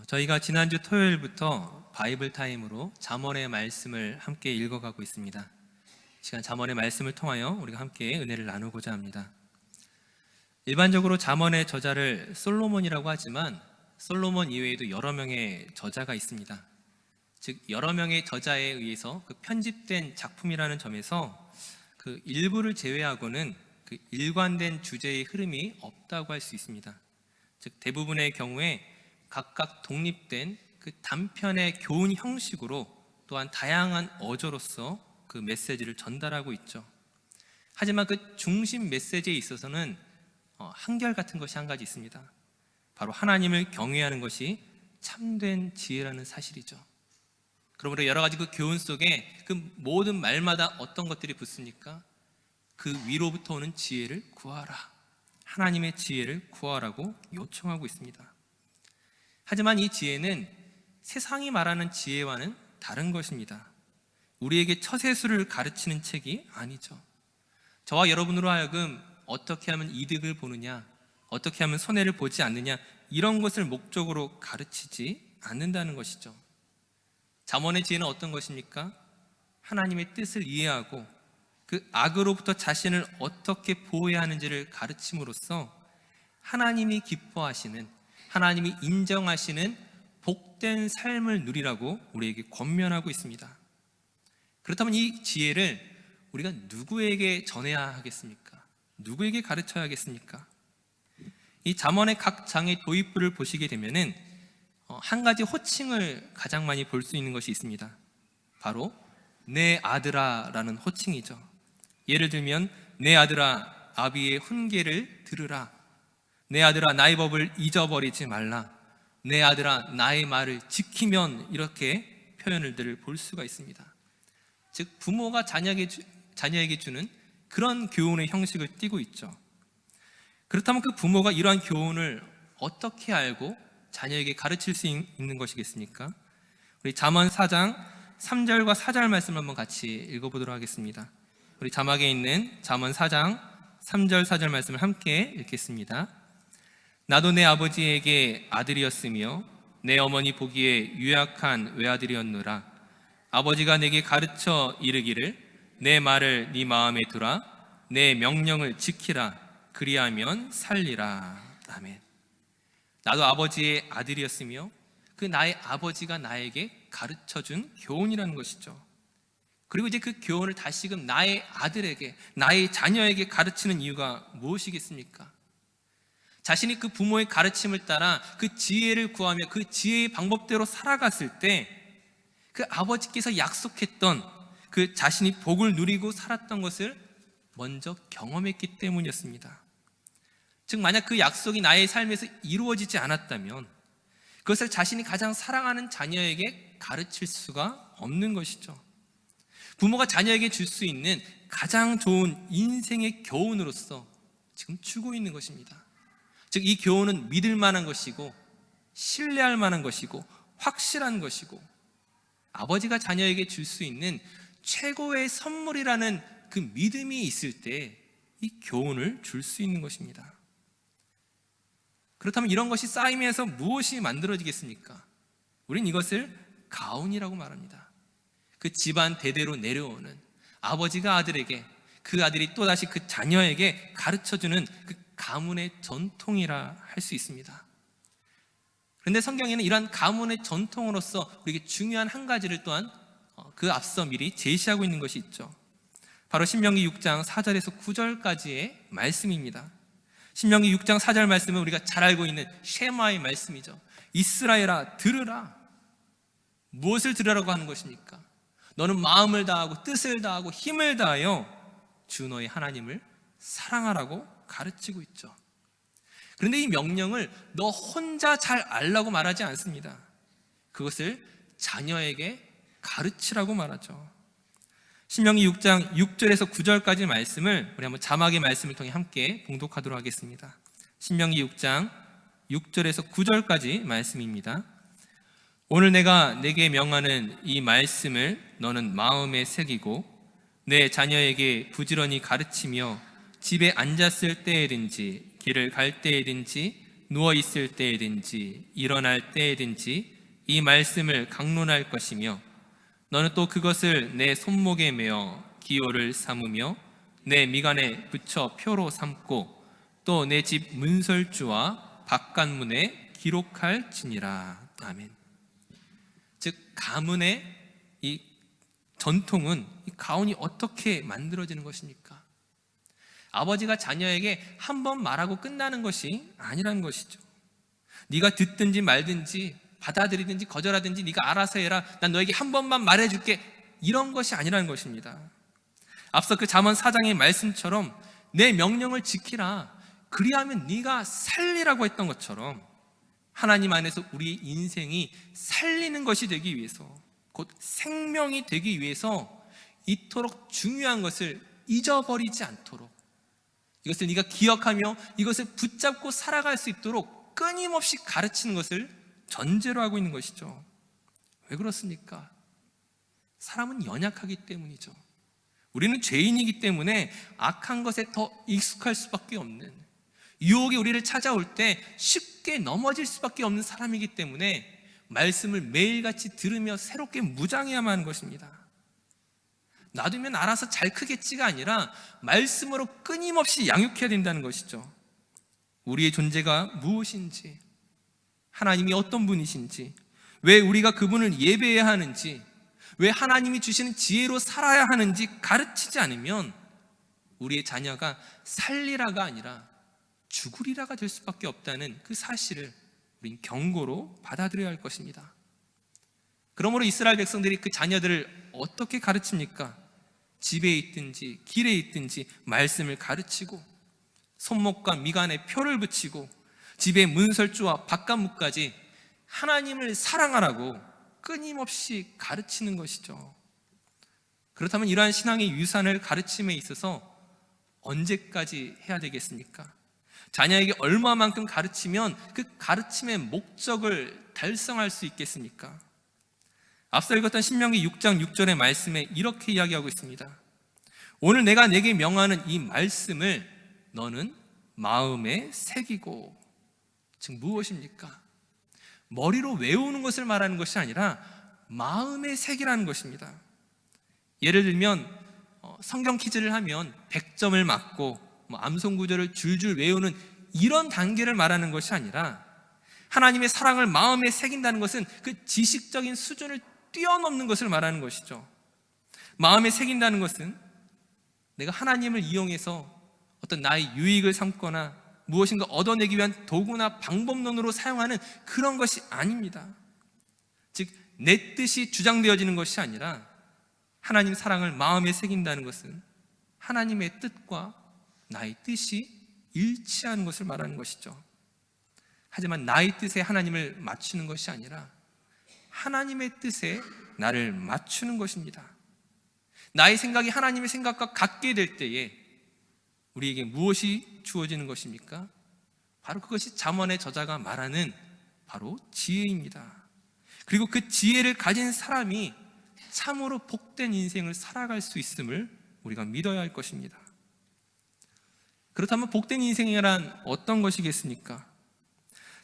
저희가 지난주 토요일부터 바이블 타임으로 잠언의 말씀을 함께 읽어가고 있습니다. 시간 잠언의 말씀을 통하여 우리가 함께 은혜를 나누고자 합니다. 일반적으로 잠언의 저자를 솔로몬이라고 하지만 솔로몬 이외에도 여러 명의 저자가 있습니다. 즉 여러 명의 저자에 의해서 그 편집된 작품이라는 점에서 그 일부를 제외하고는 그 일관된 주제의 흐름이 없다고 할 수 있습니다. 즉 대부분의 경우에 각각 독립된 그 단편의 교훈 형식으로 또한 다양한 어조로서 그 메시지를 전달하고 있죠. 하지만 그 중심 메시지에 있어서는 한결같은 것이 한 가지 있습니다. 바로 하나님을 경외하는 것이 참된 지혜라는 사실이죠. 그러므로 여러 가지 그 교훈 속에 그 모든 말마다 어떤 것들이 붙습니까? 그 위로부터 오는 지혜를 구하라, 하나님의 지혜를 구하라고 요청하고 있습니다. 하지만 이 지혜는 세상이 말하는 지혜와는 다른 것입니다. 우리에게 처세술을 가르치는 책이 아니죠. 저와 여러분으로 하여금 어떻게 하면 이득을 보느냐, 어떻게 하면 손해를 보지 않느냐, 이런 것을 목적으로 가르치지 않는다는 것이죠. 잠언의 지혜는 어떤 것입니까? 하나님의 뜻을 이해하고 그 악으로부터 자신을 어떻게 보호해야 하는지를 가르침으로써 하나님이 기뻐하시는, 하나님이 인정하시는 복된 삶을 누리라고 우리에게 권면하고 있습니다. 그렇다면 이 지혜를 우리가 누구에게 전해야 하겠습니까? 누구에게 가르쳐야 하겠습니까? 이 잠언의 각 장의 도입부를 보시게 되면은 한 가지 호칭을 가장 많이 볼 수 있는 것이 있습니다. 바로 내 아들아 라는 호칭이죠. 예를 들면 내 아들아 아비의 훈계를 들으라, 내 아들아 나의 법을 잊어버리지 말라, 내 아들아 나의 말을 지키면, 이렇게 표현들을 볼 수가 있습니다. 즉 부모가 자녀에게 주는 그런 교훈의 형식을 띠고 있죠. 그렇다면 그 부모가 이러한 교훈을 어떻게 알고 자녀에게 가르칠 수 있는 것이겠습니까? 우리 잠언 4장 3절과 4절 말씀을 한번 같이 읽어보도록 하겠습니다. 우리 자막에 있는 잠언 4장 3절 4절 말씀을 함께 읽겠습니다. 나도 내 아버지에게 아들이었으며 내 어머니 보기에 유약한 외아들이었노라. 아버지가 내게 가르쳐 이르기를 내 말을 네 마음에 두라, 내 명령을 지키라, 그리하면 살리라. 아멘. 나도 아버지의 아들이었으며 그 나의 아버지가 나에게 가르쳐준 교훈이라는 것이죠. 그리고 이제 그 교훈을 다시금 나의 아들에게, 나의 자녀에게 가르치는 이유가 무엇이겠습니까? 자신이 그 부모의 가르침을 따라 그 지혜를 구하며 그 지혜의 방법대로 살아갔을 때 그 아버지께서 약속했던 그 자신이 복을 누리고 살았던 것을 먼저 경험했기 때문이었습니다. 즉 만약 그 약속이 나의 삶에서 이루어지지 않았다면 그것을 자신이 가장 사랑하는 자녀에게 가르칠 수가 없는 것이죠. 부모가 자녀에게 줄 수 있는 가장 좋은 인생의 교훈으로서 지금 주고 있는 것입니다. 즉 이 교훈은 믿을 만한 것이고 신뢰할 만한 것이고 확실한 것이고 아버지가 자녀에게 줄 수 있는 최고의 선물이라는 그 믿음이 있을 때 이 교훈을 줄 수 있는 것입니다. 그렇다면 이런 것이 쌓이면서 무엇이 만들어지겠습니까? 우린 이것을 가훈이라고 말합니다. 그 집안 대대로 내려오는, 아버지가 아들에게, 그 아들이 또다시 그 자녀에게 가르쳐주는 그 가문의 전통이라 할 수 있습니다. 그런데 성경에는 이러한 가문의 전통으로서 우리에게 중요한 한 가지를 또한 그 앞서 미리 제시하고 있는 것이 있죠. 바로 신명기 6장 4절에서 9절까지의 말씀입니다. 신명기 6장 4절 말씀은 우리가 잘 알고 있는 쉐마의 말씀이죠. 이스라엘아 들으라. 무엇을 들으라고 하는 것입니까? 너는 마음을 다하고 뜻을 다하고 힘을 다하여 주 너의 하나님을 사랑하라고 가르치고 있죠. 그런데 이 명령을 너 혼자 잘 알라고 말하지 않습니다. 그것을 자녀에게 가르치라고 말하죠. 신명기 6장 6절에서 9절까지 말씀을 우리 한번 자막의 말씀을 통해 함께 봉독하도록 하겠습니다. 신명기 6장 6절에서 9절까지 말씀입니다. 오늘 내가 내게 명하는 이 말씀을 너는 마음에 새기고 내 자녀에게 부지런히 가르치며 집에 앉았을 때에든지 길을 갈 때에든지 누워 있을 때에든지 일어날 때에든지 이 말씀을 강론할 것이며 너는 또 그것을 내 손목에 메어 기호를 삼으며 내 미간에 붙여 표로 삼고 또 내 집 문설주와 바깥문에 기록할지니라. 아멘. 즉 가문의 이 전통은 이 가훈이 어떻게 만들어지는 것입니까? 아버지가 자녀에게 한 번 말하고 끝나는 것이 아니라는 것이죠. 네가 듣든지 말든지 받아들이든지 거절하든지 네가 알아서 해라, 난 너에게 한 번만 말해줄게, 이런 것이 아니라는 것입니다. 앞서 그 잠언 4장의 말씀처럼 내 명령을 지키라, 그리하면 네가 살리라고 했던 것처럼 하나님 안에서 우리 인생이 살리는 것이 되기 위해서, 곧 생명이 되기 위해서 이토록 중요한 것을 잊어버리지 않도록, 이것을 네가 기억하며 이것을 붙잡고 살아갈 수 있도록 끊임없이 가르치는 것을 전제로 하고 있는 것이죠. 왜 그렇습니까? 사람은 연약하기 때문이죠. 우리는 죄인이기 때문에 악한 것에 더 익숙할 수밖에 없는, 유혹이 우리를 찾아올 때 쉽게 넘어질 수밖에 없는 사람이기 때문에 말씀을 매일같이 들으며 새롭게 무장해야만 하는 것입니다. 놔두면 알아서 잘 크겠지가 아니라 말씀으로 끊임없이 양육해야 된다는 것이죠. 우리의 존재가 무엇인지, 하나님이 어떤 분이신지, 왜 우리가 그분을 예배해야 하는지, 왜 하나님이 주시는 지혜로 살아야 하는지 가르치지 않으면 우리의 자녀가 살리라가 아니라 죽으리라가 될 수밖에 없다는 그 사실을 우린 경고로 받아들여야 할 것입니다. 그러므로 이스라엘 백성들이 그 자녀들을 어떻게 가르칩니까? 집에 있든지 길에 있든지 말씀을 가르치고 손목과 미간에 표를 붙이고 집의 문설주와 바깥문까지 하나님을 사랑하라고 끊임없이 가르치는 것이죠. 그렇다면 이러한 신앙의 유산을 가르침에 있어서 언제까지 해야 되겠습니까? 자녀에게 얼마만큼 가르치면 그 가르침의 목적을 달성할 수 있겠습니까? 앞서 읽었던 신명기 6장 6절의 말씀에 이렇게 이야기하고 있습니다. 오늘 내가 내게 명하는 이 말씀을 너는 마음에 새기고. 즉 무엇입니까? 머리로 외우는 것을 말하는 것이 아니라 마음에 새기라는 것입니다. 예를 들면 성경 퀴즈를 하면 100점을 맞고 암송 구절을 줄줄 외우는 이런 단계를 말하는 것이 아니라 하나님의 사랑을 마음에 새긴다는 것은 그 지식적인 수준을 뛰어넘는 것을 말하는 것이죠. 마음에 새긴다는 것은 내가 하나님을 이용해서 어떤 나의 유익을 삼거나 무엇인가 얻어내기 위한 도구나 방법론으로 사용하는 그런 것이 아닙니다. 즉 내 뜻이 주장되어지는 것이 아니라 하나님 사랑을 마음에 새긴다는 것은 하나님의 뜻과 나의 뜻이 일치하는 것을 말하는 것이죠. 하지만 나의 뜻에 하나님을 맞추는 것이 아니라 하나님의 뜻에 나를 맞추는 것입니다. 나의 생각이 하나님의 생각과 같게 될 때에 우리에게 무엇이 주어지는 것입니까? 바로 그것이 잠언의 저자가 말하는 바로 지혜입니다. 그리고 그 지혜를 가진 사람이 참으로 복된 인생을 살아갈 수 있음을 우리가 믿어야 할 것입니다. 그렇다면 복된 인생이란 어떤 것이겠습니까?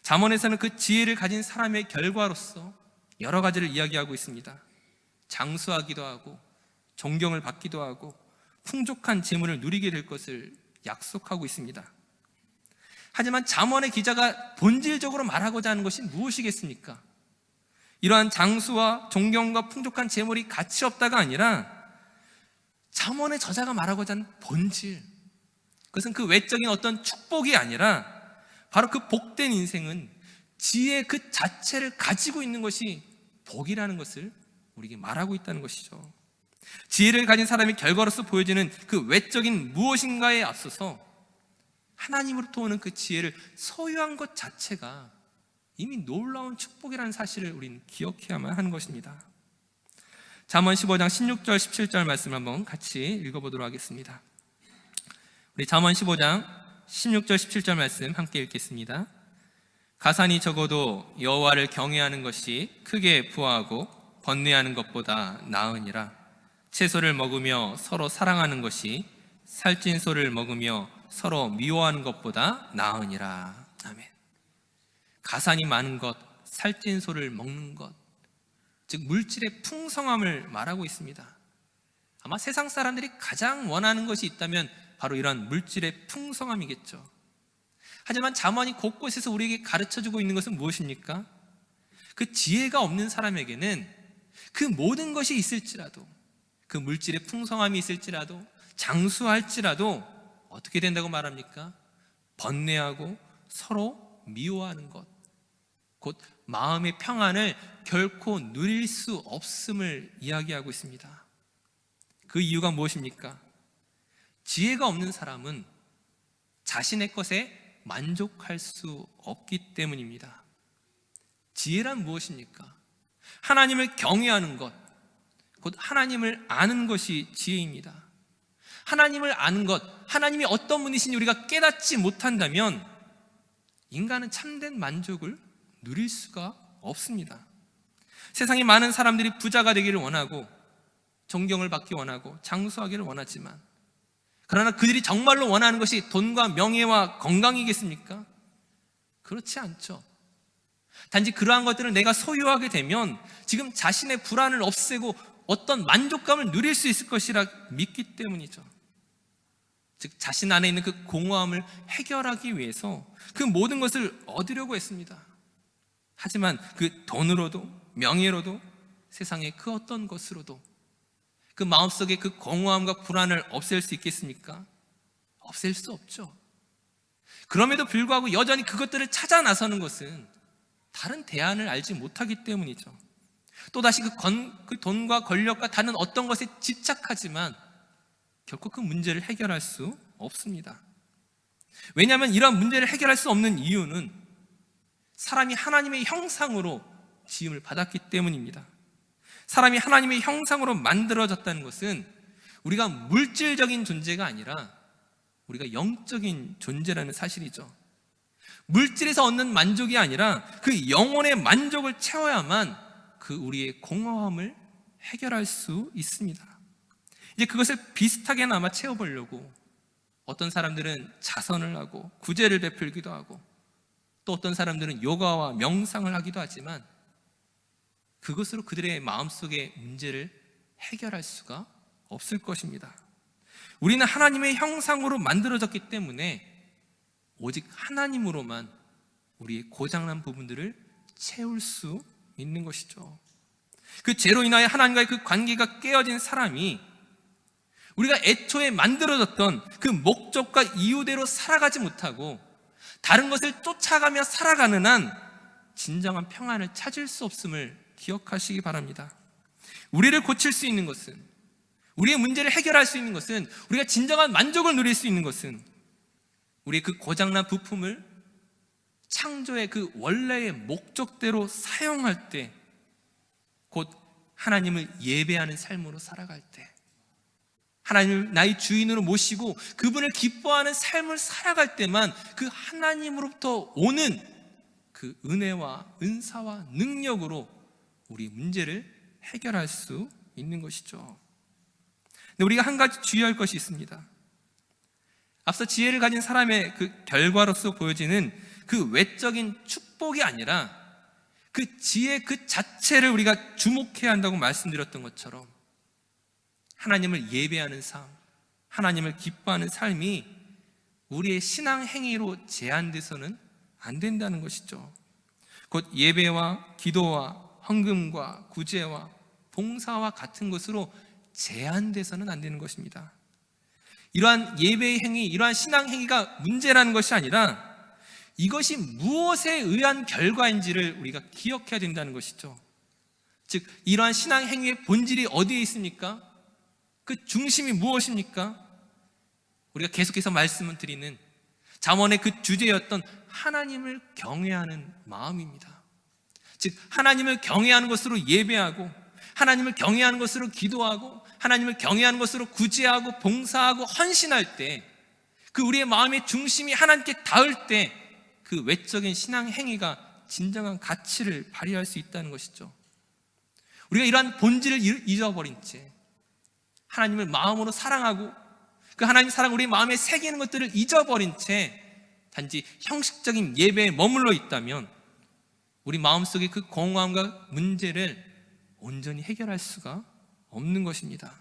잠언에서는 그 지혜를 가진 사람의 결과로서 여러 가지를 이야기하고 있습니다. 장수하기도 하고 존경을 받기도 하고 풍족한 재물을 누리게 될 것을 약속하고 있습니다. 하지만 잠언의 기자가 본질적으로 말하고자 하는 것이 무엇이겠습니까? 이러한 장수와 존경과 풍족한 재물이 가치 없다가 아니라 잠언의 저자가 말하고자 하는 본질, 그것은 그 외적인 어떤 축복이 아니라 바로 그 복된 인생은 지혜 그 자체를 가지고 있는 것이 복이라는 것을 우리에게 말하고 있다는 것이죠. 지혜를 가진 사람이 결과로서 보여지는 그 외적인 무엇인가에 앞서서 하나님으로부터 오는 그 지혜를 소유한 것 자체가 이미 놀라운 축복이라는 사실을 우리는 기억해야만 하는 것입니다. 잠언 15장 16절 17절 말씀 한번 같이 읽어보도록 하겠습니다. 우리 잠언 15장 16절 17절 말씀 함께 읽겠습니다. 가산이 적어도 여호와를 경외하는 것이 크게 부하고 번뇌하는 것보다 나으니라. 채소를 먹으며 서로 사랑하는 것이 살찐 소를 먹으며 서로 미워하는 것보다 나으니라. 아멘. 가산이 많은 것, 살찐 소를 먹는 것, 즉 물질의 풍성함을 말하고 있습니다. 아마 세상 사람들이 가장 원하는 것이 있다면 바로 이런 물질의 풍성함이겠죠. 하지만 잠언이 곳곳에서 우리에게 가르쳐주고 있는 것은 무엇입니까? 그 지혜가 없는 사람에게는 그 모든 것이 있을지라도, 그 물질의 풍성함이 있을지라도, 장수할지라도 어떻게 된다고 말합니까? 번뇌하고 서로 미워하는 것, 곧 마음의 평안을 결코 누릴 수 없음을 이야기하고 있습니다. 그 이유가 무엇입니까? 지혜가 없는 사람은 자신의 것에 만족할 수 없기 때문입니다. 지혜란 무엇입니까? 하나님을 경외하는 것, 곧 하나님을 아는 것이 지혜입니다. 하나님을 아는 것, 하나님이 어떤 분이신지 우리가 깨닫지 못한다면 인간은 참된 만족을 누릴 수가 없습니다. 세상에 많은 사람들이 부자가 되기를 원하고 존경을 받기 원하고 장수하기를 원하지만, 그러나 그들이 정말로 원하는 것이 돈과 명예와 건강이겠습니까? 그렇지 않죠. 단지 그러한 것들을 내가 소유하게 되면 지금 자신의 불안을 없애고 어떤 만족감을 누릴 수 있을 것이라 믿기 때문이죠. 즉 자신 안에 있는 그 공허함을 해결하기 위해서 그 모든 것을 얻으려고 했습니다. 하지만 그 돈으로도 명예로도 세상의 그 어떤 것으로도 그 마음속에 그 공허함과 불안을 없앨 수 있겠습니까? 없앨 수 없죠. 그럼에도 불구하고 여전히 그것들을 찾아 나서는 것은 다른 대안을 알지 못하기 때문이죠. 또다시 그 돈과 권력과 다른 어떤 것에 집착하지만 결코 그 문제를 해결할 수 없습니다. 왜냐하면 이러한 문제를 해결할 수 없는 이유는 사람이 하나님의 형상으로 지음을 받았기 때문입니다. 사람이 하나님의 형상으로 만들어졌다는 것은 우리가 물질적인 존재가 아니라 우리가 영적인 존재라는 사실이죠. 물질에서 얻는 만족이 아니라 그 영혼의 만족을 채워야만 그 우리의 공허함을 해결할 수 있습니다. 이제 그것을 비슷하게나마 채워보려고 어떤 사람들은 자선을 하고 구제를 베풀기도 하고, 또 어떤 사람들은 요가와 명상을 하기도 하지만 그것으로 그들의 마음속의 문제를 해결할 수가 없을 것입니다. 우리는 하나님의 형상으로 만들어졌기 때문에 오직 하나님으로만 우리의 고장난 부분들을 채울 수 있는 것이죠. 그 죄로 인하여 하나님과의 그 관계가 깨어진 사람이 우리가 애초에 만들어졌던 그 목적과 이유대로 살아가지 못하고 다른 것을 쫓아가며 살아가는 한 진정한 평안을 찾을 수 없음을 기억하시기 바랍니다. 우리를 고칠 수 있는 것은, 우리의 문제를 해결할 수 있는 것은, 우리가 진정한 만족을 누릴 수 있는 것은 우리의 그 고장난 부품을 창조의 그 원래의 목적대로 사용할 때, 곧 하나님을 예배하는 삶으로 살아갈 때, 하나님을 나의 주인으로 모시고 그분을 기뻐하는 삶을 살아갈 때만 그 하나님으로부터 오는 그 은혜와 은사와 능력으로 우리 문제를 해결할 수 있는 것이죠. 근데 우리가 한 가지 주의할 것이 있습니다. 앞서 지혜를 가진 사람의 그 결과로서 보여지는 그 외적인 축복이 아니라 그 지혜 그 자체를 우리가 주목해야 한다고 말씀드렸던 것처럼 하나님을 예배하는 삶, 하나님을 기뻐하는 삶이 우리의 신앙 행위로 제한돼서는 안 된다는 것이죠. 곧 예배와 기도와 헌금과 구제와 봉사와 같은 것으로 제한돼서는 안 되는 것입니다. 이러한 예배의 행위, 이러한 신앙 행위가 문제라는 것이 아니라 이것이 무엇에 의한 결과인지를 우리가 기억해야 된다는 것이죠. 즉 이러한 신앙 행위의 본질이 어디에 있습니까? 그 중심이 무엇입니까? 우리가 계속해서 말씀을 드리는 잠언의 그 주제였던 하나님을 경외하는 마음입니다. 즉 하나님을 경외하는 것으로 예배하고, 하나님을 경외하는 것으로 기도하고, 하나님을 경외하는 것으로 구제하고 봉사하고 헌신할 때, 그 우리의 마음의 중심이 하나님께 닿을 때 그 외적인 신앙 행위가 진정한 가치를 발휘할 수 있다는 것이죠. 우리가 이러한 본질을 잊어버린 채 하나님을 마음으로 사랑하고 그 하나님 사랑 우리 마음에 새기는 것들을 잊어버린 채 단지 형식적인 예배에 머물러 있다면 우리 마음속의 그 공허함과 문제를 온전히 해결할 수가 없는 것입니다.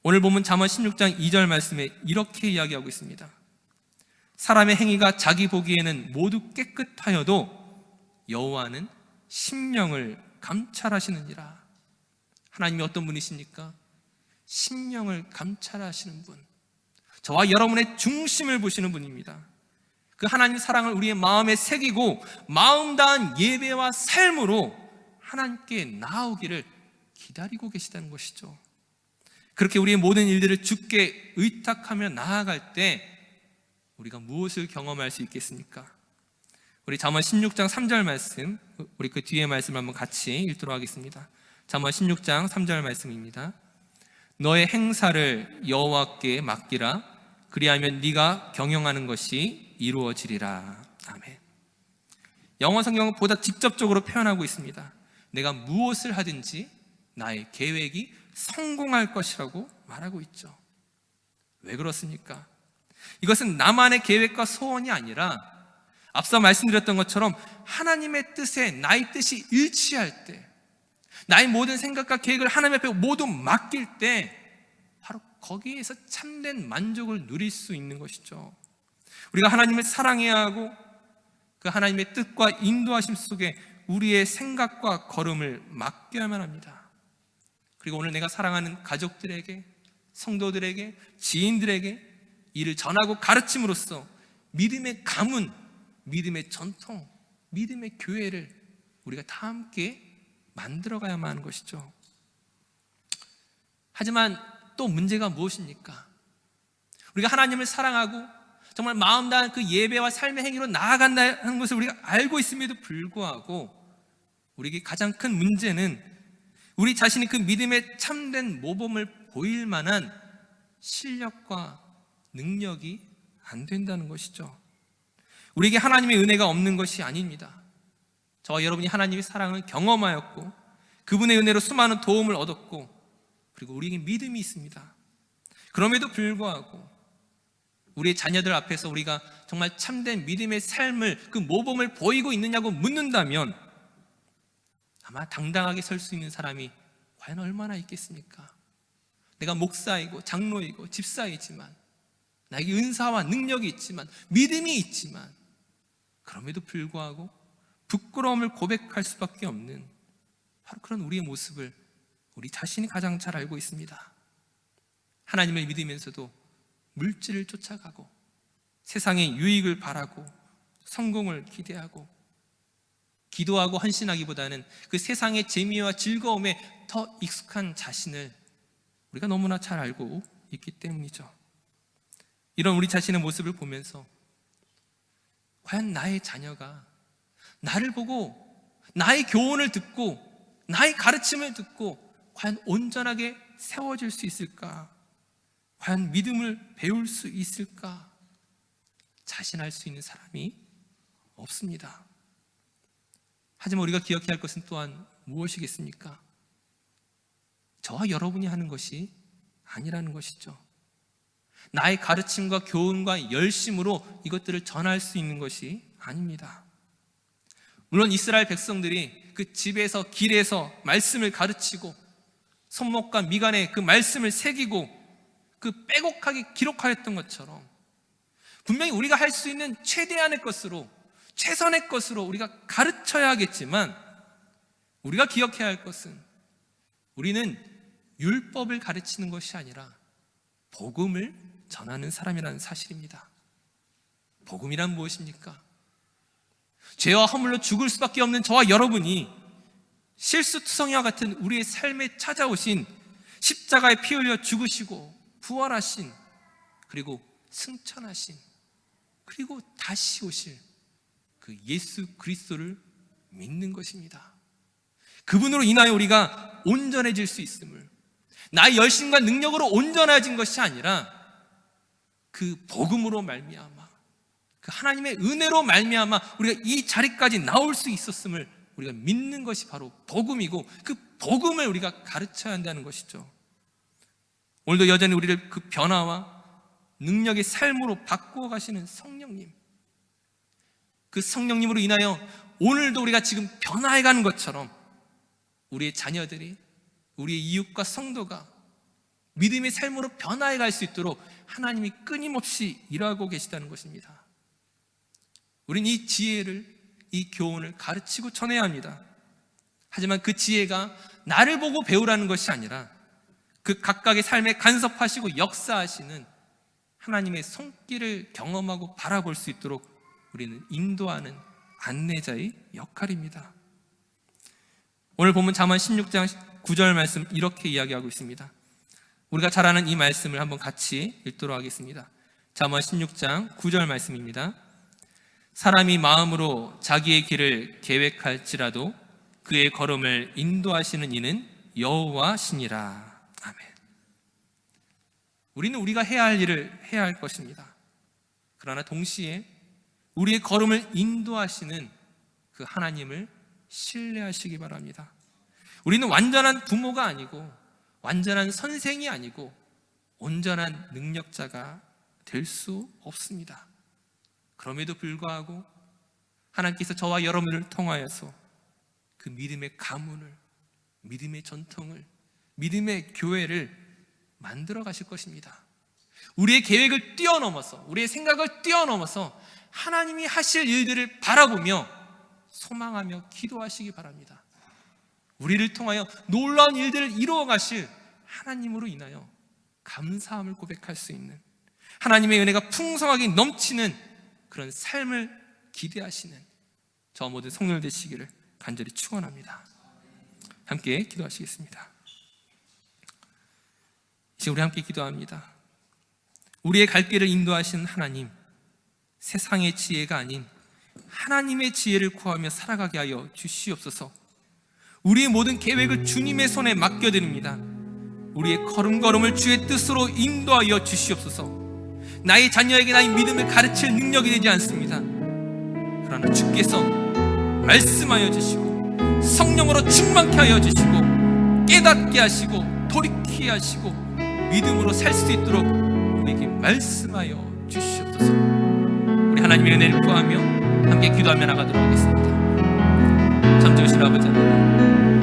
오늘 본문 잠언 16장 2절 말씀에 이렇게 이야기하고 있습니다. 사람의 행위가 자기 보기에는 모두 깨끗하여도 여호와는 심령을 감찰하시느니라. 하나님이 어떤 분이십니까? 심령을 감찰하시는 분, 저와 여러분의 중심을 보시는 분입니다. 그 하나님 사랑을 우리의 마음에 새기고 마음 다한 예배와 삶으로 하나님께 나아오기를 기다리고 계시다는 것이죠. 그렇게 우리의 모든 일들을 주께 의탁하며 나아갈 때 우리가 무엇을 경험할 수 있겠습니까? 우리 잠언 16장 3절 말씀, 우리 그 뒤에 말씀을 한번 같이 읽도록 하겠습니다. 잠언 16장 3절 말씀입니다. 너의 행사를 여호와께 맡기라. 그리하면 네가 경영하는 것이 이루어지리라. 아멘. 영어 성경은 보다 직접적으로 표현하고 있습니다. 내가 무엇을 하든지 나의 계획이 성공할 것이라고 말하고 있죠. 왜 그렇습니까? 이것은 나만의 계획과 소원이 아니라 앞서 말씀드렸던 것처럼 하나님의 뜻에 나의 뜻이 일치할 때, 나의 모든 생각과 계획을 하나님 앞에 모두 맡길 때 바로 거기에서 참된 만족을 누릴 수 있는 것이죠. 우리가 하나님을 사랑해야 하고 그 하나님의 뜻과 인도하심 속에 우리의 생각과 걸음을 맡겨야만 합니다. 그리고 오늘 내가 사랑하는 가족들에게, 성도들에게, 지인들에게 이를 전하고 가르침으로써 믿음의 가문, 믿음의 전통, 믿음의 교회를 우리가 다 함께 만들어가야만 하는 것이죠. 하지만 또 문제가 무엇입니까? 우리가 하나님을 사랑하고 정말 마음 다한 그 예배와 삶의 행위로 나아간다는 것을 우리가 알고 있음에도 불구하고 우리에게 가장 큰 문제는 우리 자신이 그 믿음의 참된 모범을 보일 만한 실력과 능력이 안 된다는 것이죠. 우리에게 하나님의 은혜가 없는 것이 아닙니다. 저와 여러분이 하나님의 사랑을 경험하였고 그분의 은혜로 수많은 도움을 얻었고 그리고 우리에게 믿음이 있습니다. 그럼에도 불구하고 우리의 자녀들 앞에서 우리가 정말 참된 믿음의 삶을, 그 모범을 보이고 있느냐고 묻는다면 아마 당당하게 설 수 있는 사람이 과연 얼마나 있겠습니까? 내가 목사이고 장로이고 집사이지만, 나에게 은사와 능력이 있지만, 믿음이 있지만, 그럼에도 불구하고 부끄러움을 고백할 수밖에 없는 바로 그런 우리의 모습을 우리 자신이 가장 잘 알고 있습니다. 하나님을 믿으면서도 물질을 쫓아가고 세상의 유익을 바라고 성공을 기대하고 기도하고 헌신하기보다는 그 세상의 재미와 즐거움에 더 익숙한 자신을 우리가 너무나 잘 알고 있기 때문이죠. 이런 우리 자신의 모습을 보면서 과연 나의 자녀가 나를 보고 나의 교훈을 듣고 나의 가르침을 듣고 과연 온전하게 세워질 수 있을까? 과연 믿음을 배울 수 있을까? 자신할 수 있는 사람이 없습니다. 하지만 우리가 기억해야 할 것은 또한 무엇이겠습니까? 저와 여러분이 하는 것이 아니라는 것이죠. 나의 가르침과 교훈과 열심으로 이것들을 전할 수 있는 것이 아닙니다. 물론 이스라엘 백성들이 그 집에서 길에서 말씀을 가르치고 손목과 미간에 그 말씀을 새기고 그 빼곡하게 기록하였던 것처럼 분명히 우리가 할 수 있는 최대한의 것으로, 최선의 것으로 우리가 가르쳐야 하겠지만 우리가 기억해야 할 것은 우리는 율법을 가르치는 것이 아니라 복음을 전하는 사람이라는 사실입니다. 복음이란 무엇입니까? 죄와 허물로 죽을 수밖에 없는 저와 여러분이 실수투성이와 같은 우리의 삶에 찾아오신 십자가에 피 흘려 죽으시고 부활하신, 그리고 승천하신, 그리고 다시 오실 그 예수 그리스도를 믿는 것입니다. 그분으로 인하여 우리가 온전해질 수 있음을, 나의 열심과 능력으로 온전해진 것이 아니라 그 복음으로 말미암아, 그 하나님의 은혜로 말미암아 우리가 이 자리까지 나올 수 있었음을 우리가 믿는 것이 바로 복음이고, 그 복음을 우리가 가르쳐야 한다는 것이죠. 오늘도 여전히 우리를 그 변화와 능력의 삶으로 바꾸어 가시는 성령님, 그 성령님으로 인하여 오늘도 우리가 지금 변화해가는 것처럼 우리의 자녀들이, 우리의 이웃과 성도가 믿음의 삶으로 변화해갈 수 있도록 하나님이 끊임없이 일하고 계시다는 것입니다. 우리는 이 지혜를, 이 교훈을 가르치고 전해야 합니다. 하지만 그 지혜가 나를 보고 배우라는 것이 아니라 그 각각의 삶에 간섭하시고 역사하시는 하나님의 손길을 경험하고 바라볼 수 있도록 우리는 인도하는 안내자의 역할입니다. 오늘 본문 잠언 16장 9절 말씀 이렇게 이야기하고 있습니다. 우리가 잘 아는 이 말씀을 한번 같이 읽도록 하겠습니다. 잠언 16장 9절 말씀입니다. 사람이 마음으로 자기의 길을 계획할지라도 그의 걸음을 인도하시는 이는 여호와시니라. 아멘. 우리는 우리가 해야 할 일을 해야 할 것입니다. 그러나 동시에 우리의 걸음을 인도하시는 그 하나님을 신뢰하시기 바랍니다. 우리는 완전한 부모가 아니고 완전한 선생이 아니고 온전한 능력자가 될 수 없습니다. 그럼에도 불구하고 하나님께서 저와 여러분을 통하여서 그 믿음의 가문을, 믿음의 전통을, 믿음의 교회를 만들어 가실 것입니다. 우리의 계획을 뛰어넘어서, 우리의 생각을 뛰어넘어서 하나님이 하실 일들을 바라보며 소망하며 기도하시기 바랍니다. 우리를 통하여 놀라운 일들을 이루어 가실 하나님으로 인하여 감사함을 고백할 수 있는, 하나님의 은혜가 풍성하게 넘치는 그런 삶을 기대하시는 저 모든 성도들 되시기를 간절히 축원합니다. 함께 기도하시겠습니다. 이제 우리 함께 기도합니다. 우리의 갈 길을 인도하시는 하나님, 세상의 지혜가 아닌 하나님의 지혜를 구하며 살아가게 하여 주시옵소서. 우리의 모든 계획을 주님의 손에 맡겨드립니다. 우리의 걸음걸음을 주의 뜻으로 인도하여 주시옵소서. 나의 자녀에게 나의 믿음을 가르칠 능력이 되지 않습니다. 그러나 주께서 말씀하여 주시고 성령으로 충만케 하여 주시고 깨닫게 하시고 돌이키게 하시고 믿음으로 살 수 있도록 우리에게 말씀하여 주시옵소서. 우리 하나님의 은혜를 구하며 함께 기도하며 나가도록 하겠습니다. 잠재우신 아버지 하나님,